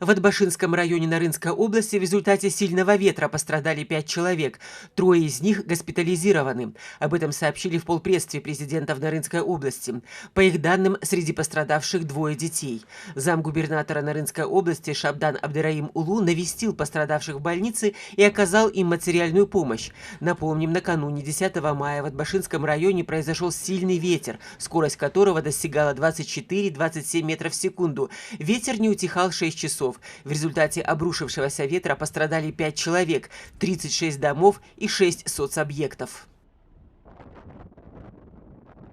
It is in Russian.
В Атбашинском районе Нарынской области в результате сильного ветра пострадали 5 человек. Трое из них госпитализированы. Об этом сообщили в полпредстве президента в Нарынской области. По их данным, среди пострадавших двое детей. Замгубернатора Нарынской области Шабдан Абдыраим Улу навестил пострадавших в больнице и оказал им материальную помощь. Напомним, накануне 10 мая в Атбашинском районе произошел сильный ветер, скорость которого достигала 24-27 метров в секунду. Ветер не утихал 6 часов. В результате обрушившегося ветра пострадали 5 человек, 36 домов и 6 соцобъектов.